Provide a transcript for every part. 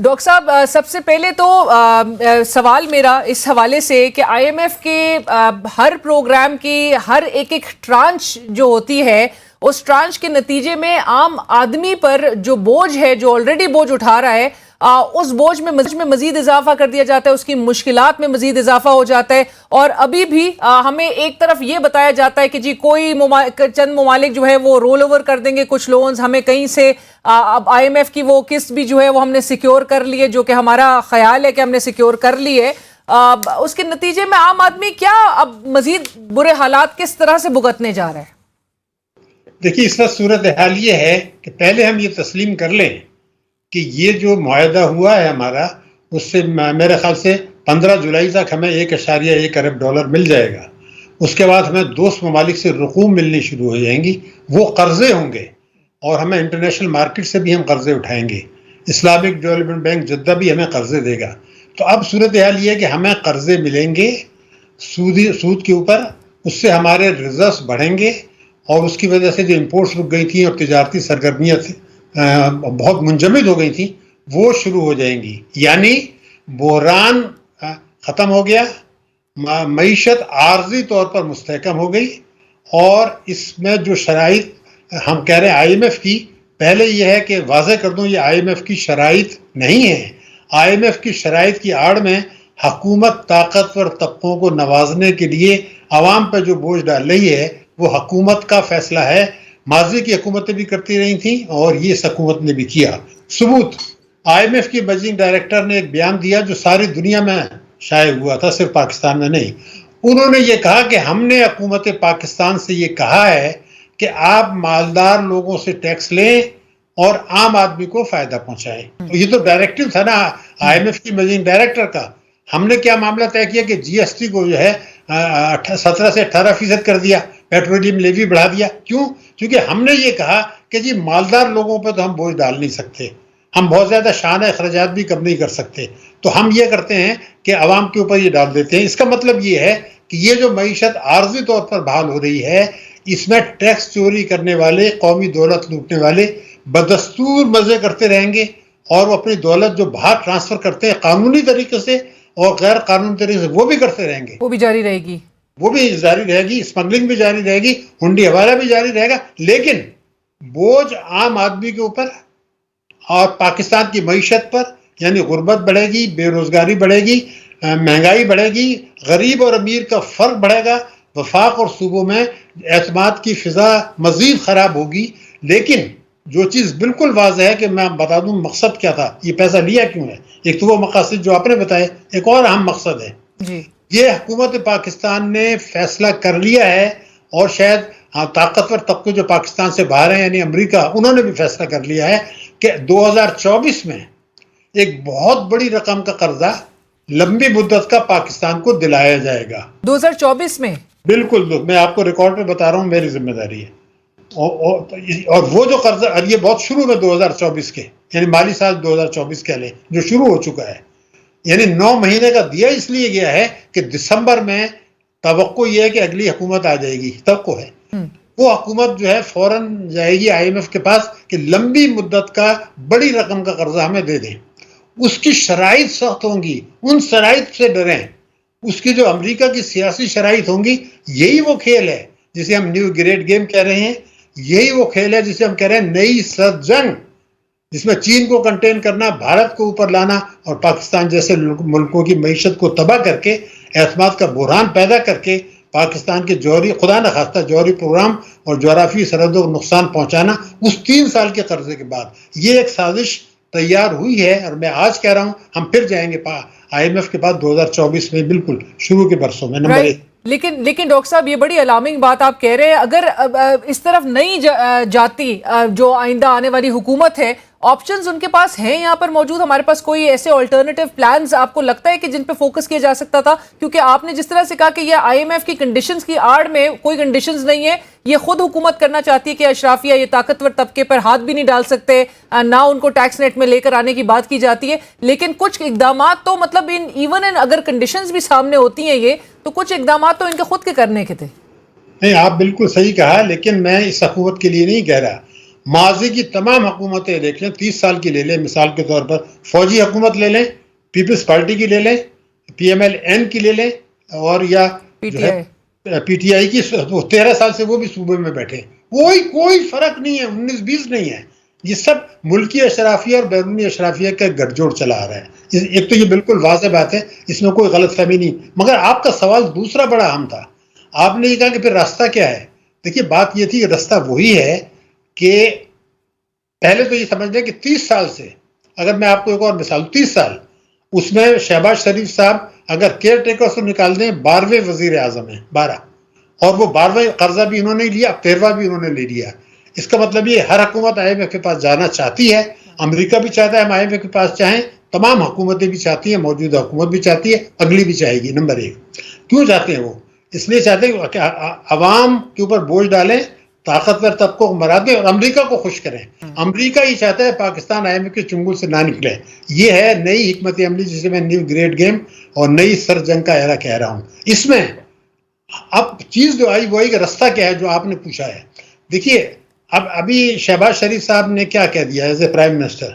Doctor صاحب سب سے پہلے تو سوال میرا اس حوالے سے کہ آئی ایم ایف کے ہر پروگرام کی ہر ایک ٹرانچ جو ہوتی ہے اس ٹرانچ کے نتیجے میں عام آدمی پر جو بوجھ ہے جو آلریڈی بوجھ اٹھا رہا ہے اس بوجھ میں مزید اضافہ کر دیا جاتا ہے، اس کی مشکلات میں مزید اضافہ ہو جاتا ہے. اور ابھی بھی ہمیں ایک طرف یہ بتایا جاتا ہے کہ جی کوئی چند ممالک جو ہے وہ رول اوور کر دیں گے کچھ لونز، ہمیں کہیں سے اب آئی ایم ایف کی وہ قسط بھی جو ہے وہ ہم نے سیکیور کر لی ہے، جو کہ ہمارا خیال ہے کہ ہم نے سیکیور کر لی ہے. اس کے نتیجے میں عام آدمی کیا اب مزید برے حالات کس طرح سے بھگتنے جا رہا ہے؟ دیکھیے اس وقت صورتحال یہ ہے کہ پہلے ہم یہ تسلیم کر لیں کہ یہ جو معاہدہ ہوا ہے ہمارا، اس سے میرے خیال سے 15 جولائی تک ہمیں $1.1 ارب مل جائے گا. اس کے بعد ہمیں دوست ممالک سے رقوم ملنی شروع ہو جائیں گی، وہ قرضے ہوں گے اور ہمیں انٹرنیشنل مارکیٹ سے بھی ہم قرضے اٹھائیں گے. اسلامک ڈیولپمنٹ بینک جدہ بھی ہمیں قرضے دے گا. تو اب صورتحال یہ ہے کہ ہمیں قرضے ملیں گے سود کے اوپر، اس سے ہمارے ریزروز بڑھیں گے اور اس کی وجہ سے جو امپورٹس رک گئی تھیں اور تجارتی سرگرمیاں بہت منجمد ہو گئی تھیں وہ شروع ہو جائیں گی. یعنی بحران ختم ہو گیا، معیشت عارضی طور پر مستحکم ہو گئی. اور اس میں جو شرائط ہم کہہ رہے ہیں آئی ایم ایف کی، پہلے یہ ہے کہ واضح کر دوں یہ آئی ایم ایف کی شرائط نہیں ہے. آئی ایم ایف کی شرائط کی آڑ میں حکومت طاقتور طبقوں کو نوازنے کے لیے عوام پہ جو بوجھ ڈال رہی ہے وہ حکومت کا فیصلہ ہے. ماضی کی حکومتیں بھی کرتی رہی تھیں اور یہ اس حکومت نے بھی کیا. ثبوت آئی ایم ایف کی منیجنگ ڈائریکٹر نے ایک بیان دیا جو ساری دنیا میں شائع ہوا تھا، صرف پاکستان میں نہیں. انہوں نے یہ کہا کہ ہم نے حکومت پاکستان سے یہ کہا ہے کہ آپ مالدار لوگوں سے ٹیکس لیں اور عام آدمی کو فائدہ پہنچائیں. یہ تو ڈائریکٹو تھا نا آئی ایم ایف کی منیجنگ ڈائریکٹر کا. ہم نے کیا معاملہ طے کیا کہ جی ایس ٹی کو جو ہے 17 سے 18% کر دیا، پیٹرولیم لیوی بڑھا دیا. کیوں؟ کیونکہ ہم نے یہ کہا کہ جی مالدار لوگوں پہ تو ہم بوجھ ڈال نہیں سکتے، ہم بہت زیادہ شانہ اخراجات بھی کم نہیں کر سکتے، تو ہم یہ کرتے ہیں کہ عوام کے اوپر یہ ڈال دیتے ہیں. اس کا مطلب یہ ہے کہ یہ جو معیشت عارضی طور پر بحال ہو رہی ہے، اس میں ٹیکس چوری کرنے والے، قومی دولت لوٹنے والے بدستور مزے کرتے رہیں گے اور وہ اپنی دولت جو باہر ٹرانسفر کرتے ہیں قانونی طریقے سے اور غیر قانونی طریقے سے وہ بھی کرتے رہیں گے. وہ بھی جاری رہے گی، وہ بھی جاری رہے گی، اسمگلنگ بھی جاری رہے گی، ہنڈی حوالہ بھی جاری رہے گا. لیکن بوجھ عام آدمی کے اوپر اور پاکستان کی معیشت پر، یعنی غربت بڑھے گی، بے روزگاری بڑھے گی، مہنگائی بڑھے گی، غریب اور امیر کا فرق بڑھے گا، وفاق اور صوبوں میں اعتماد کی فضا مزید خراب ہوگی. لیکن جو چیز بالکل واضح ہے کہ میں بتا دوں مقصد کیا تھا، یہ پیسہ لیا کیوں ہے. ایک تو وہ مقاصد جو آپ نے بتائے، ایک اور اہم مقصد ہے جی یہ حکومت پاکستان نے فیصلہ کر لیا ہے اور شاید طاقتور طبقے جو پاکستان سے باہر ہیں یعنی امریکہ، انہوں نے بھی فیصلہ کر لیا ہے کہ 2024 میں ایک بہت بڑی رقم کا قرضہ لمبی مدت کا پاکستان کو دلایا جائے گا. 2024 میں؟ بالکل، میں آپ کو ریکارڈ پہ بتا رہا ہوں، میری ذمہ داری ہے. اور وہ جو قرضہ، یہ بہت شروع میں 2024 کے یعنی مالی سال 2024 کے لیں جو شروع ہو چکا ہے، یعنی 9 مہینے کا دیا اس لیے گیا ہے کہ دسمبر میں توقع یہ ہے کہ اگلی حکومت آ جائے گی، توقع ہے وہ حکومت جو ہے فوراً جائے گی آئی ایم ایف کے پاس کہ لمبی مدت کا بڑی رقم کا قرضہ ہمیں دے دیں. اس کی شرائط سخت ہوں گی، ان شرائط سے ڈریں. اس کی جو امریکہ کی سیاسی شرائط ہوں گی، یہی وہ کھیل ہے جسے ہم نیو گریٹ گیم کہہ رہے ہیں، یہی وہ کھیل ہے جسے ہم کہہ رہے ہیں نئی سرد جنگ، جس میں چین کو کنٹین کرنا، بھارت کو اوپر لانا اور پاکستان جیسے ملکوں کی معیشت کو تباہ کر کے اعتماد کا بحران پیدا کر کے پاکستان کے جوہری، خدا نخواستہ جوہری پروگرام اور جغرافی سرحدوں کو نقصان پہنچانا اس 3 سال کے قرضے کے بعد. یہ ایک سازش تیار ہوئی ہے اور میں آج کہہ رہا ہوں ہم پھر جائیں گے آئی ایم ایف کے بعد 2024 میں، بالکل شروع کے برسوں میں. نمبر 1 لیکن ڈاکٹر صاحب یہ بڑی الارمنگ بات آپ کہہ رہے ہیں. اگر اس طرف نہیں جاتی جو آئندہ آنے والی حکومت ہے، آپشنز ان کے پاس ہیں یہاں پر موجود، ہمارے پاس کوئی ایسے آلٹرنیٹیو پلانز آپ کو لگتا ہے کہ جن پہ فوکس کیا جا سکتا تھا؟ کیونکہ آپ نے جس طرح سے کہا کہ یہ آئی ایم ایف کی کنڈیشنز کی آڑ میں کوئی کنڈیشنز نہیں ہے، یہ خود حکومت کرنا چاہتی ہے کہ اشرافیہ یہ طاقتور طبقے پر ہاتھ بھی نہیں ڈال سکتے، نہ ان کو ٹیکس نیٹ میں لے کر آنے کی بات کی جاتی ہے. لیکن کچھ اقدامات تو مطلب ایون اگر کنڈیشنز بھی سامنے ہوتی ہیں یہ تو کچھ اقدامات تو ان کے خود کے کرنے کے تھے. نہیں، آپ بالکل صحیح کہا، لیکن میں اس حکومت کے لیے نہیں کہہ رہا. ماضی کی تمام حکومتیں دیکھ لیں، 30 سال کی لے لیں، مثال کے طور پر فوجی حکومت لے لیں، پیپلز پارٹی کی لے لیں، پی ایم ایل این کی لے لیں، اور یا جو ہے پی ٹی آئی کی، 13 سال سے وہ بھی صوبے میں بیٹھے، کوئی فرق نہیں ہے، 19-20 نہیں ہے. یہ سب ملکی اشرافیہ اور بیرونی اشرافیہ کا گٹھ جوڑ چلا آ رہا ہے. ایک تو یہ بالکل واضح بات ہے، اس میں کوئی غلط فہمی نہیں. مگر آپ کا سوال دوسرا بڑا اہم تھا. آپ نے یہ کہا کہ پھر راستہ کیا ہے. دیکھیے بات یہ تھی کہ راستہ وہی ہے کہ پہلے تو یہ سمجھ لیں کہ 30 سال سے، اگر میں آپ کو ایک اور مثال، 30 سال اس میں شہباز شریف صاحب اگر کیئر ٹیکر سے نکال دیں 12ویں وزیر اعظم ہیں، 12، اور وہ 12واں قرضہ بھی انہوں نے لیا، اب 13واں بھی انہوں نے لے لیا. اس کا مطلب یہ ہر حکومت آئی ایم ایف کے پاس جانا چاہتی ہے. امریکہ بھی چاہتا ہے ہم آئی ایم ایف کے پاس جائیں، تمام حکومتیں بھی چاہتی ہیں، موجودہ حکومت بھی چاہتی ہے، اگلی بھی چاہے گی. نمبر 1 کیوں چاہتے ہیں وہ؟ اس لیے چاہتے ہیں کہ عوام کے اوپر بوجھ ڈالیں، طاقتور طبقوں کو مرا دیں اور امریکہ کو خوش کریں. امریکہ ہی چاہتا ہے پاکستان آئی ایم ایف کے چنگل سے نہ نکلے. یہ ہے نئی حکمت عملی جسے میں نیو گریٹ گیم اور نئی سر جنگ کا ایرا کہہ رہا ہوں. اس میں اب چیز جو آئی وہ آئی کہ راستہ کیا ہے، جو آپ نے پوچھا ہے. دیکھیے ابھی شہباز شریف صاحب نے کیا کہہ دیا ایز اے پرائم منسٹر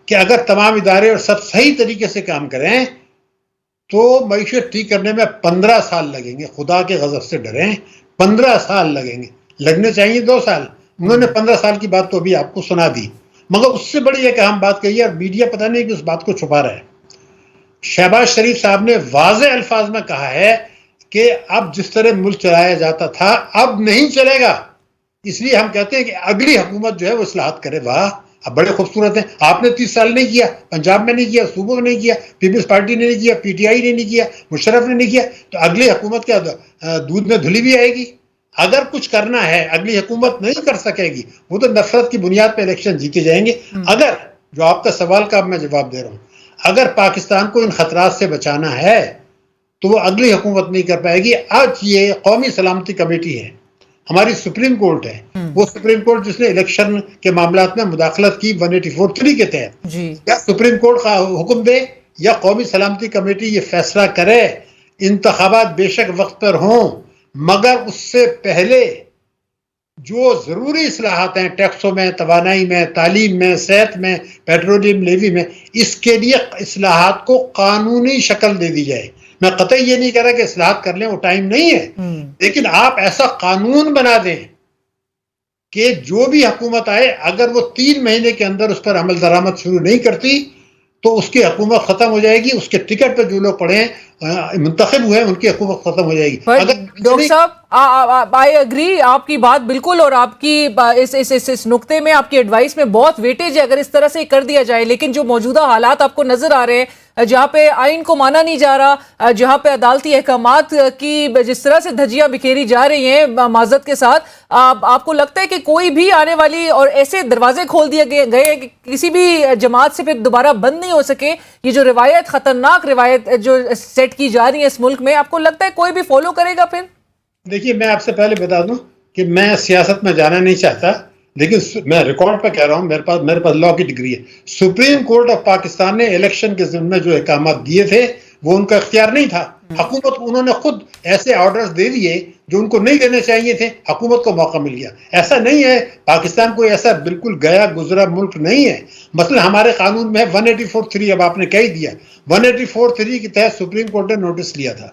کہ اگر تمام ادارے اور سب صحیح طریقے سے کام کریں تو معیشت ٹھیک کرنے میں 15 سال لگیں گے. خدا کے غضب سے ڈریں، 15 سال لگیں گے، لگنے چاہیے 2 سال. انہوں نے 15 سال کی بات تو ابھی آپ کو سنا دی، مگر اس سے بڑی ایک اہم بات کہی ہے اور میڈیا پتہ نہیں کہ اس بات کو چھپا رہا ہے. شہباز شریف صاحب نے واضح الفاظ میں کہا ہے کہ اب جس طرح ملک چلایا جاتا تھا اب نہیں چلے گا. اس لیے ہم کہتے ہیں کہ اگلی حکومت جو ہے وہ اصلاحات کرے. واہ، اب بڑے خوبصورت ہیں. آپ نے 30 سال نہیں کیا، پنجاب میں نہیں کیا، صوبوں میں نہیں کیا، پیپلز پارٹی نے نہیں کیا، پی ٹی آئی نے نہیں کیا، مشرف نے نہیں کیا، تو اگلی حکومت کیا دودھ میں دھلی بھی آئے گی؟ اگر کچھ کرنا ہے اگلی حکومت نہیں کر سکے گی، وہ تو نفرت کی بنیاد پہ الیکشن جیتے جائیں گے. اگر جو آپ کا سوال کا اب میں جواب دے رہا ہوں، اگر پاکستان کو ان خطرات سے بچانا ہے تو وہ اگلی حکومت نہیں کر پائے گی. آج یہ قومی سلامتی کمیٹی ہے، ہماری سپریم کورٹ ہے، وہ سپریم کورٹ جس نے الیکشن کے معاملات میں مداخلت کی 184(3) کے تحت، یا سپریم کورٹ کا حکم دے یا قومی سلامتی کمیٹی یہ فیصلہ کرے انتخابات بے شک وقت پر ہوں، مگر اس سے پہلے جو ضروری اصلاحات ہیں ٹیکسوں میں، توانائی میں، تعلیم میں، صحت میں، پیٹرولیم لیوی میں، اس کے لیے اصلاحات کو قانونی شکل دے دی جائے. میں قطعی یہ نہیں کہہ رہا کہ اصلاحات کر لیں، وہ ٹائم نہیں ہے، لیکن آپ ایسا قانون بنا دیں کہ جو بھی حکومت آئے اگر وہ 3 مہینے کے اندر اس پر عمل درآمد شروع نہیں کرتی تو اس کی حکومت ختم ہو جائے گی. اس کے ٹکٹ پہ جو لوگ پڑے ہیں منتخب ہوئے ہیں ان کی حکومت ختم ہو جائے گی. ڈاکٹر صاحب آئی اگری، آپ کی بات بالکل، اور آپ کی اس نقطے میں آپ کی ایڈوائس میں بہت ویٹیج ہے اگر اس طرح سے کر دیا جائے. لیکن جو موجودہ حالات آپ کو نظر آ رہے ہیں، جہاں پہ آئین کو مانا نہیں جا رہا، جہاں پہ عدالتی احکامات کی جس طرح سے دھجیاں بکھیری جا رہی ہیں معذرت کے ساتھ، آپ کو لگتا ہے کہ کوئی بھی آنے والی اور ایسے دروازے کھول دیے گئے کہ کسی بھی جماعت سے پھر دوبارہ بند نہیں ہو سکے؟ یہ جو روایت، خطرناک روایت جو سیٹ کی جا رہی ہے اس ملک میں، آپ کو لگتا ہے کوئی بھی فالو کرے گا پھر؟ دیکھیے میں آپ سے پہلے بتا دوں کہ میں سیاست میں جانا نہیں چاہتا، لیکن میں ریکارڈ پہ کہہ رہا ہوں، میرے پاس لاء کی ڈگری ہے. سپریم کورٹ آف پاکستان نے الیکشن کے ضمن میں جو احکامات دیے تھے وہ ان کا اختیار نہیں تھا. حکومت کو انہوں نے خود ایسے آرڈرز دے دیے جو ان کو نہیں دینے چاہیے تھے، حکومت کو موقع مل گیا. ایسا نہیں ہے، پاکستان کوئی ایسا بالکل گیا گزرا ملک نہیں ہے. مثلا ہمارے قانون میں 184(3) اب آپ نے کہہ دیا، 184(3) کے تحت سپریم کورٹ نے نوٹس لیا تھا.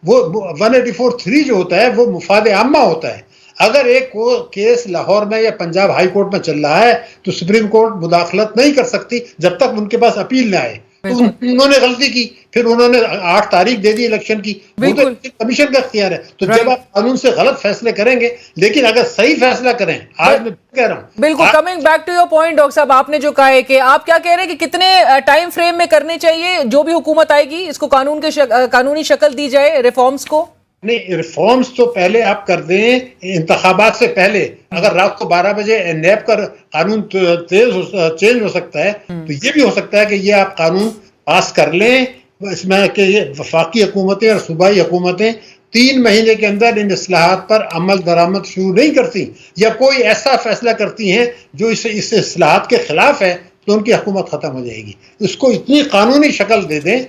وہ 184(3) جو ہوتا ہے وہ مفاد عامہ ہوتا ہے. اگر ایک کیس لاہور میں یا پنجاب ہائی کورٹ میں چل رہا ہے تو سپریم کورٹ مداخلت نہیں کر سکتی جب تک ان کے پاس اپیل نہ آئے. تو انہوں نے غلطی کی، پھر انہوں نے 8 تاریخ دے دی الیکشن کی، وہ تو کمیشن کا اختیار ہے. تو جب آپ قانون سے غلط فیصلے کریں گے، لیکن اگر صحیح فیصلہ کریں، آج میں کہہ رہا ہوں بالکل. Coming back to your point doctor صاحب، آپ نے جو کہا ہے کہ آپ کیا کہہ رہے ہیں کہ کتنے ٹائم فریم میں کرنے چاہیے جو بھی حکومت آئے گی، اس کو قانونی شکل دی جائے ریفارمز کو؟ نہیں، ریفارمز تو پہلے آپ کر دیں انتخابات سے پہلے. اگر رات کو 12 بجے نیب کا قانون چینج ہو سکتا ہے تو یہ بھی ہو سکتا ہے کہ یہ آپ قانون پاس کر لیں اس میں کہ یہ وفاقی حکومتیں اور صوبائی حکومتیں 3 مہینے کے اندر ان اصلاحات پر عمل درآمد شروع نہیں کرتی یا کوئی ایسا فیصلہ کرتی ہیں جو اس اصلاحات کے خلاف ہے تو ان کی حکومت ختم ہو جائے گی. اس کو اتنی قانونی شکل دے دیں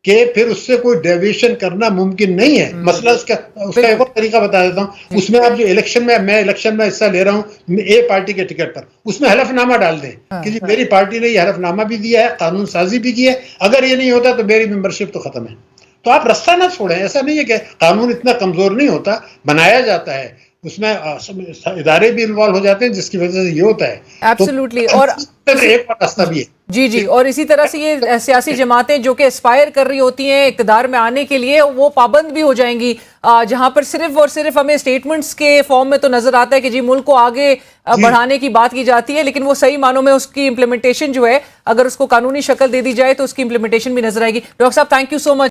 کہ پھر اس سے کوئی ڈیویشن کرنا ممکن نہیں ہے. مسئلہ اس کا ایک اور طریقہ بتا دیتا ہوں. اس میں آپ جو الیکشن میں حصہ لے رہا ہوں اے پارٹی کے ٹکٹ پر, اس میں حلف نامہ ڈال دیں کہ جی میری پارٹی نے یہ حلف نامہ بھی دیا ہے, قانون سازی بھی کی ہے, اگر یہ نہیں ہوتا تو میری ممبرشپ تو ختم ہے. تو آپ رستہ نہ چھوڑیں. ایسا نہیں ہے کہ قانون اتنا کمزور نہیں ہوتا, بنایا جاتا ہے, اس میں ادارے بھی انوالو ہو جاتے ہیں جس کی وجہ سے یہ ہوتا ہے. ایبسلیوٹلی. اور ایک اور راستہ بھی ہے. جی اور اسی طرح سے یہ سیاسی جماعتیں جو کہ اسپائر کر رہی ہوتی ہیں اقتدار میں آنے کے لیے, وہ پابند بھی ہو جائیں گی, جہاں پر صرف اور صرف ہمیں اسٹیٹمنٹس کے فارم میں تو نظر آتا ہے کہ جی ملک کو آگے بڑھانے کی بات کی جاتی ہے, لیکن وہ صحیح معنوں میں اس کی امپلیمنٹیشن جو ہے, اگر اس کو قانونی شکل دے دی جائے تو اس کی امپلیمنٹیشن بھی نظر آئے گی. ڈاکٹر صاحب تھینک یو سو مچ.